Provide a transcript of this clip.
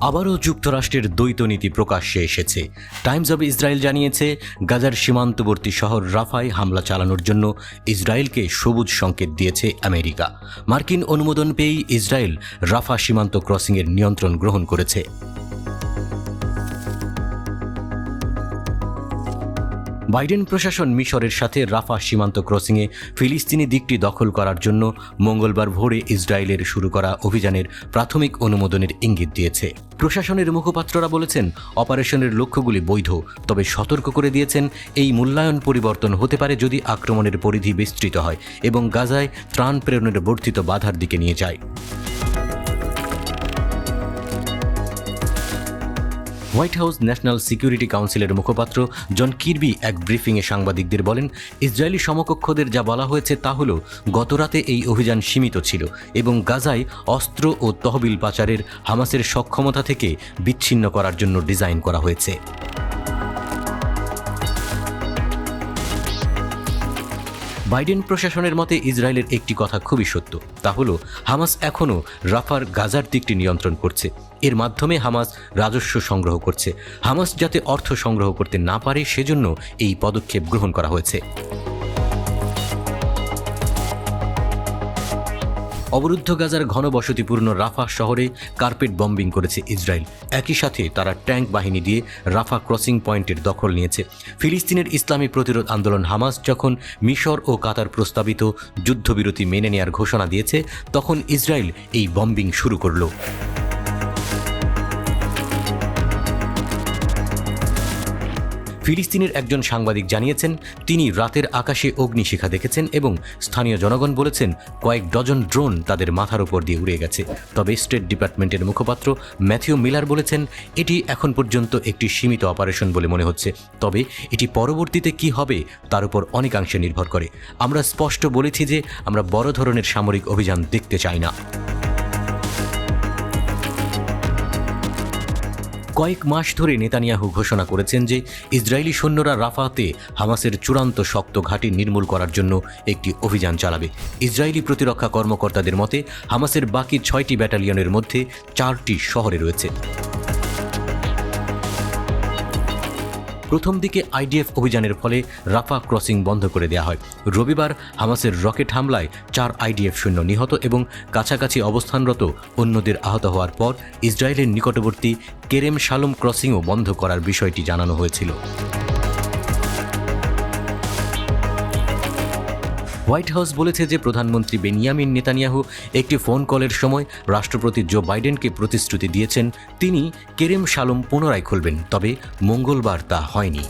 আবারও যুক্তরাষ্ট্রের দ্বৈত নীতি প্রকাশ্যে এসেছে। টাইমস অব ইসরায়েল জানিয়েছে, গাজার সীমান্তবর্তী শহর রাফায় হামলা চালানোর জন্য ইসরায়েলকে সবুজ সংকেত দিয়েছে আমেরিকা। মার্কিন অনুমোদন পেয়েই ইসরায়েল রাফা সীমান্ত ক্রসিংয়ের নিয়ন্ত্রণ গ্রহণ করেছে। বাইডেন প্রশাসন মিশরের সাথে রাফা সীমান্ত ক্রসিংয়ে ফিলিস্তিনি দিকটি দখল করার জন্য মঙ্গলবার ভোরে ইসরায়েলের শুরু করা অভিযানের প্রাথমিক অনুমোদনের ইঙ্গিত দিয়েছে। প্রশাসনের মুখপাত্ররা বলেছেন, অপারেশনের লক্ষ্যগুলি বৈধ, তবে সতর্ক করে দিয়েছেন এই মূল্যায়ন পরিবর্তন হতে পারে যদি আক্রমণের পরিধি বিস্তৃত হয় এবং গাজায় ত্রাণ প্রেরণের বর্ধিত বাধার দিকে নিয়ে যায়। হোয়াইট হাউস ন্যাশনাল সিকিউরিটি কাউন্সিলের মুখপাত্র জন কির্বি এক ব্রিফিংয়ে সাংবাদিকদের বলেন, ইসরায়েলি সমকক্ষদের যা বলা হয়েছে তা হল, গতরাতে এই অভিযান সীমিত ছিল এবং গাজায় অস্ত্র ও তহবিল পাচারের হামাসের সক্ষমতা থেকে বিচ্ছিন্ন করার জন্য ডিজাইন করা হয়েছে। বাইডেন প্রশাসনের মতে ইসরায়েলের একটি কথা খুবই সত্য, তা হল হামাস এখনও রাফার গাজার দিকটি নিয়ন্ত্রণ করছে। এর মাধ্যমে হামাস রাজস্ব সংগ্রহ করছে। হামাস যাতে অর্থ সংগ্রহ করতে না পারে সেজন্য এই পদক্ষেপ গ্রহণ করা হয়েছে। অবরুদ্ধ গাজার ঘনবসতিপূর্ণ রাফা শহরে কার্পেট বম্বিং করেছে ইসরায়েল। একই সাথে তারা ট্যাঙ্ক বাহিনী দিয়ে রাফা ক্রসিং পয়েন্টের দখল নিয়েছে। ফিলিস্তিনের ইসলামী প্রতিরোধ আন্দোলন হামাস যখন মিশর ও কাতার প্রস্তাবিত যুদ্ধবিরতি মেনে নেয়ার ঘোষণা দিয়েছে, তখন ইসরায়েল এই বম্বিং শুরু করল। ফিলিস্তিনের একজন সাংবাদিক জানিয়েছেন, তিনি রাতের আকাশে অগ্নিশিখা দেখেছেন এবং স্থানীয় জনগণ বলেছেন কয়েক ডজন ড্রোন তাদের মাথার উপর দিয়ে উড়ে গেছে। তবে স্টেট ডিপার্টমেন্টের মুখপাত্র ম্যাথিউ মিলার বলেছেন, এটি এখন পর্যন্ত একটি সীমিত অপারেশন বলে মনে হচ্ছে, তবে এটি পরবর্তীতে কি হবে তার উপর অনেকাংশে নির্ভর করে। আমরা স্পষ্ট বলেছি যে আমরা বড় ধরনের সামরিক অভিযান দেখতে চাই না। কয়েক মাস ধরে নেতানিয়াহু ঘোষণা করেছেন যে ইসরায়েলি সৈন্যরা রাফাতে হামাসের চূড়ান্ত শক্ত ঘাঁটি নির্মূল করার জন্য একটি অভিযান চালাবে। ইসরায়েলি প্রতিরক্ষা কর্মকর্তাদের মতে, হামাসের বাকি 6টি ব্যাটালিয়নের মধ্যে 4টি শহরে রয়েছে। প্রথম দিকে আইডিএফ অভিযানের ফলে রাফা ক্রসিং বন্ধ করে দেওয়া হয়। রবিবার হামাসের রকেট হামলায় 4 আইডিএফ সৈন্য নিহত এবং কাছাকাছি অবস্থানরত অন্যদের আহত হওয়ার পর ইসরায়েলের নিকটবর্তী কেরেম শালোম ক্রসিংও বন্ধ করার বিষয়টি জানানো হয়েছিল। হোয়াইট হাউস বলেছে যে প্রধানমন্ত্রী বেনিয়ামিন নেতানিয়াহু একটি ফোন কলের সময় রাষ্ট্রপতি জো বাইডেনকে প্রতিশ্রুতি দিয়েছেন তিনি কেরেম শালোম পুনরায় খুলবেন, তবে মঙ্গলবার তা হয়নি।